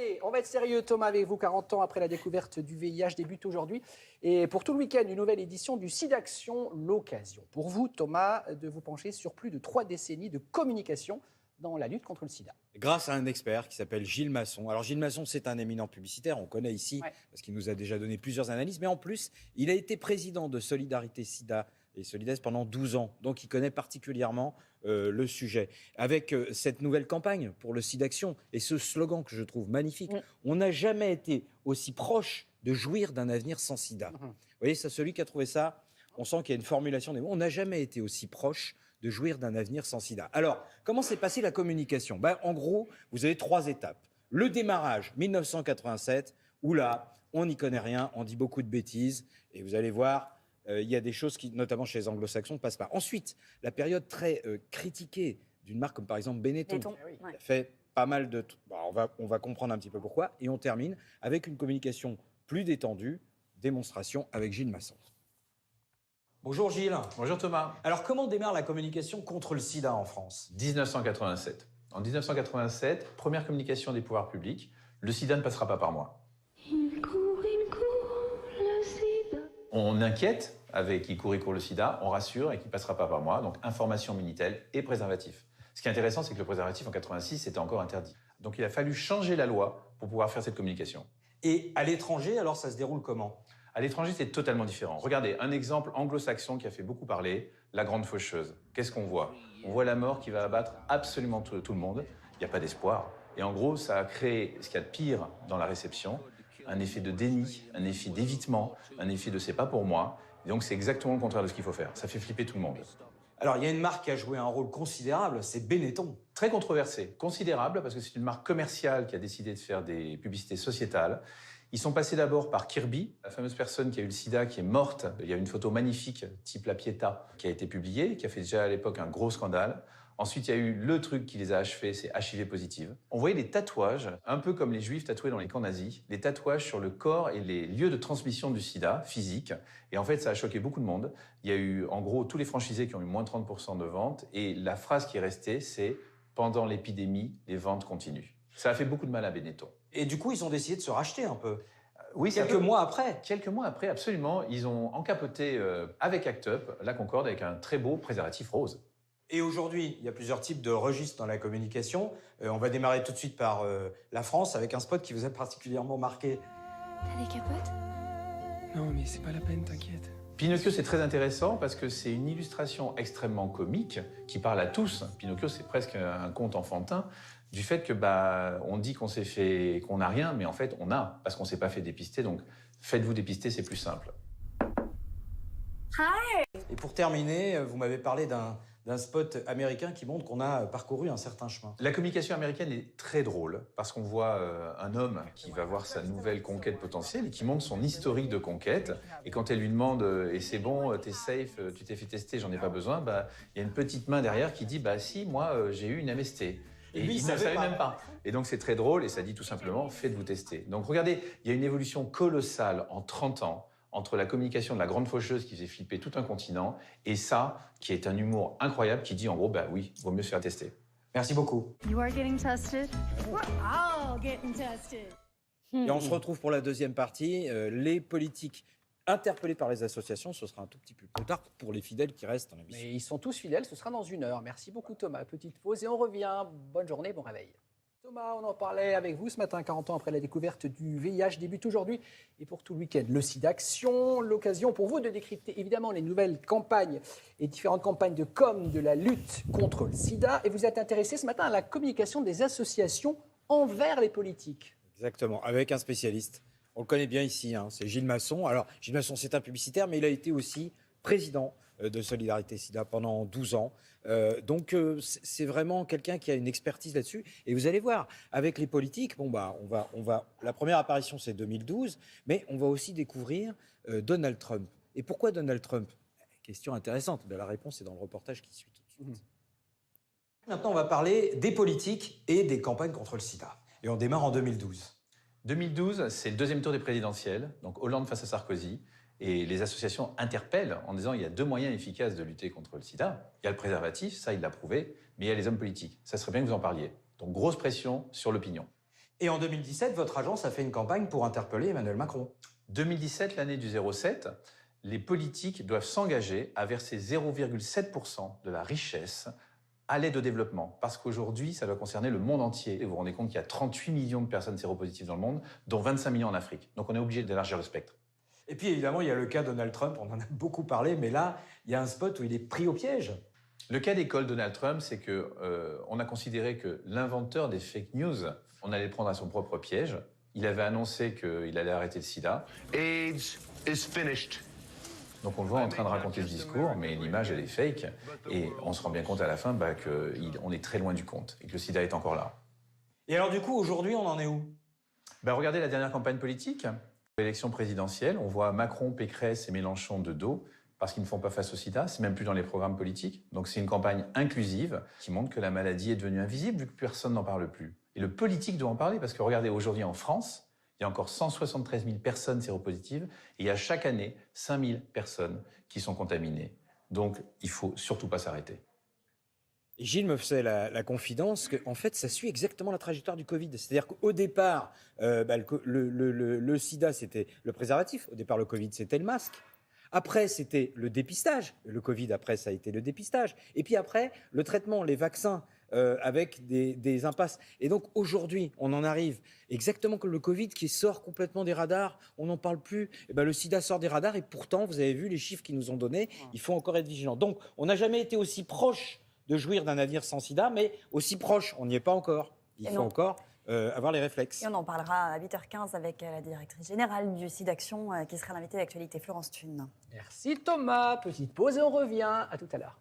Allez, on va être sérieux, Thomas, avec vous. 40 ans après la découverte du VIH débute aujourd'hui. Et pour tout le week-end, une nouvelle édition du SIDAction, l'occasion pour vous, Thomas, de vous pencher sur plus de 3 décennies de communication dans la lutte contre le sida. Grâce à un expert qui s'appelle Gilles Masson. Alors Gilles Masson, c'est un éminent publicitaire, on connaît ici, parce qu'il nous a déjà donné plusieurs analyses, mais en plus, il a été président de Solidarité Sida et Solidaise pendant 12 ans, donc il connaît particulièrement le sujet. Avec cette nouvelle campagne pour le SIDAction et ce slogan que je trouve magnifique, on n'a jamais été aussi proche de jouir d'un avenir sans sida. Vous voyez, ça, celui qui a trouvé ça, on sent qu'il y a une formulation des mots, on n'a jamais été aussi proche de jouir d'un avenir sans sida. Alors, comment s'est passée la communication ? En gros, vous avez 3 étapes. Le démarrage, 1987, où là, on n'y connaît rien, on dit beaucoup de bêtises, et vous allez voir, il y a des choses qui, notamment chez les anglo-saxons, ne passent pas. Ensuite, la période très critiquée d'une marque comme par exemple Benetton, qui a fait pas mal de... on va comprendre un petit peu pourquoi, et on termine avec une communication plus détendue, démonstration avec Gilles Masson. Bonjour Gilles. Bonjour Thomas. Alors comment démarre la communication contre le sida en France ? 1987. En 1987, première communication des pouvoirs publics, le sida ne passera pas par moi. Il court, le sida. On inquiète avec il court le sida, on rassure et qu'il ne passera pas par moi, donc information Minitel et préservatif. Ce qui est intéressant, c'est que le préservatif en 86 c'était encore interdit. Donc il a fallu changer la loi pour pouvoir faire cette communication. Et à l'étranger, alors ça se déroule comment ? À l'étranger, c'est totalement différent. Regardez, un exemple anglo-saxon qui a fait beaucoup parler, la grande faucheuse. Qu'est-ce qu'on voit ? On voit la mort qui va abattre absolument tout le monde. Il n'y a pas d'espoir. Et en gros, ça a créé ce qu'il y a de pire dans la réception, un effet de déni, un effet d'évitement, un effet de c'est pas pour moi. Et donc c'est exactement le contraire de ce qu'il faut faire. Ça fait flipper tout le monde. Alors il y a une marque qui a joué un rôle considérable, c'est Benetton. Très controversé, considérable parce que c'est une marque commerciale qui a décidé de faire des publicités sociétales. Ils sont passés d'abord par Kirby, la fameuse personne qui a eu le sida, qui est morte. Il y a une photo magnifique, type La Pietà, qui a été publiée, qui a fait déjà à l'époque un gros scandale. Ensuite, il y a eu le truc qui les a achevés, c'est HIV positive. On voyait des tatouages, un peu comme les juifs tatoués dans les camps nazis, des tatouages sur le corps et les lieux de transmission du sida physique. Et en fait, ça a choqué beaucoup de monde. Il y a eu, en gros, tous les franchisés qui ont eu moins de 30% de ventes. Et la phrase qui est restée, c'est « Pendant l'épidémie, les ventes continuent ». Ça a fait beaucoup de mal à Benetton. Et du coup, ils ont décidé de se racheter un peu. Oui, quelques mois après. Quelques mois après, absolument. Ils ont encapoté avec Act Up la Concorde avec un très beau préservatif rose. Et aujourd'hui, il y a plusieurs types de registres dans la communication. On va démarrer tout de suite par la France avec un spot qui vous a particulièrement marqué. T'as des capotes ? Non, mais c'est pas la peine, t'inquiète. Pinocchio, c'est très intéressant parce que c'est une illustration extrêmement comique qui parle à tous. Pinocchio, c'est presque un conte enfantin du fait que on dit qu'on n'a rien, mais en fait on a parce qu'on s'est pas fait dépister. Donc faites-vous dépister, c'est plus simple. Et pour terminer, vous m'avez parlé d'un spot américain qui montre qu'on a parcouru un certain chemin. La communication américaine est très drôle parce qu'on voit un homme qui va voir sa nouvelle conquête potentielle et qui montre son historique de conquête. Et quand elle lui demande « et c'est bon, t'es safe, tu t'es fait tester, j'en ai pas besoin », il y a une petite main derrière qui dit « si, moi j'ai eu une MST ». Et lui, il ne savait même pas. Et donc c'est très drôle et ça dit tout simplement « faites-vous tester ». Donc regardez, il y a une évolution colossale en 30 ans entre la communication de la grande faucheuse qui faisait flipper tout un continent et ça, qui est un humour incroyable, qui dit en gros, oui, vaut mieux se faire tester. Merci beaucoup. You are getting tested. We're all getting tested. Et on se retrouve pour la deuxième partie. Les politiques interpellés par les associations, ce sera un tout petit peu plus tard pour les fidèles qui restent dans l'émission. Mais ils sont tous fidèles, ce sera dans 1 heure. Merci beaucoup Thomas. Petite pause et on revient. Bonne journée, bon réveil. Thomas, on en parlait avec vous ce matin, 40 ans après la découverte du VIH, débute aujourd'hui et pour tout le week-end. Le SIDAction, l'occasion pour vous de décrypter évidemment les nouvelles campagnes et différentes campagnes de com de la lutte contre le sida. Et vous êtes intéressé ce matin à la communication des associations envers les politiques. Exactement, avec un spécialiste. On le connaît bien ici, c'est Gilles Masson. Alors, Gilles Masson, c'est un publicitaire, mais il a été aussi président de Solidarité Sida pendant 12 ans. Donc, c'est vraiment quelqu'un qui a une expertise là-dessus. Et vous allez voir, avec les politiques, la première apparition, c'est 2012, mais on va aussi découvrir Donald Trump. Et pourquoi Donald Trump ? Question intéressante. La réponse est dans le reportage qui suit tout de suite. Maintenant, on va parler des politiques et des campagnes contre le sida. Et on démarre en 2012. 2012, c'est le deuxième tour des présidentielles, donc Hollande face à Sarkozy. Et les associations interpellent en disant il y a 2 moyens efficaces de lutter contre le sida. Il y a le préservatif, ça il l'a prouvé, mais il y a les hommes politiques. Ça serait bien que vous en parliez. Donc grosse pression sur l'opinion. Et en 2017, votre agence a fait une campagne pour interpeller Emmanuel Macron. 2017, l'année du 0,7, les politiques doivent s'engager à verser 0,7% de la richesse à l'aide au développement. Parce qu'aujourd'hui, ça doit concerner le monde entier. Et vous vous rendez compte qu'il y a 38 millions de personnes séropositives dans le monde, dont 25 millions en Afrique. Donc on est obligé d'élargir le spectre. Et puis évidemment, il y a le cas Donald Trump, on en a beaucoup parlé, mais là, il y a un spot où il est pris au piège. Le cas d'école Donald Trump, c'est que on a considéré que l'inventeur des fake news, on allait le prendre à son propre piège. Il avait annoncé qu'il allait arrêter le sida. AIDS is finished. Donc on le voit en train de raconter ce discours, mais l'image, elle est fake. Et on se rend bien compte à la fin qu'on est très loin du compte et que le sida est encore là. Et alors du coup, aujourd'hui, on en est où? Regardez la dernière campagne politique, l'élection présidentielle. On voit Macron, Pécresse et Mélenchon de dos parce qu'ils ne font pas face au sida. C'est même plus dans les programmes politiques. Donc c'est une campagne inclusive qui montre que la maladie est devenue invisible vu que personne n'en parle plus. Et le politique doit en parler parce que regardez, aujourd'hui en France, il y a encore 173 000 personnes séropositives et il y a chaque année 5 000 personnes qui sont contaminées. Donc, il ne faut surtout pas s'arrêter. Et Gilles me faisait la confidence qu'en fait, ça suit exactement la trajectoire du Covid. C'est-à-dire qu'au départ, le sida, c'était le préservatif. Au départ, le Covid, c'était le masque. Après, c'était le dépistage. Le Covid, après, ça a été le dépistage. Et puis après, le traitement, les vaccins. Avec des impasses. Et donc aujourd'hui, on en arrive exactement comme le Covid qui sort complètement des radars, on n'en parle plus. Et le sida sort des radars et pourtant, vous avez vu les chiffres qu'ils nous ont donnés, il faut encore être vigilant. Donc, on n'a jamais été aussi proche de jouir d'un avenir sans sida, mais aussi proche, on n'y est pas encore. Il faut encore avoir les réflexes. Et on en parlera à 8h15 avec la directrice générale du SIDAction qui sera l'invitée d'actualité, Florence Thune. Merci Thomas. Petite pause et on revient. À tout à l'heure.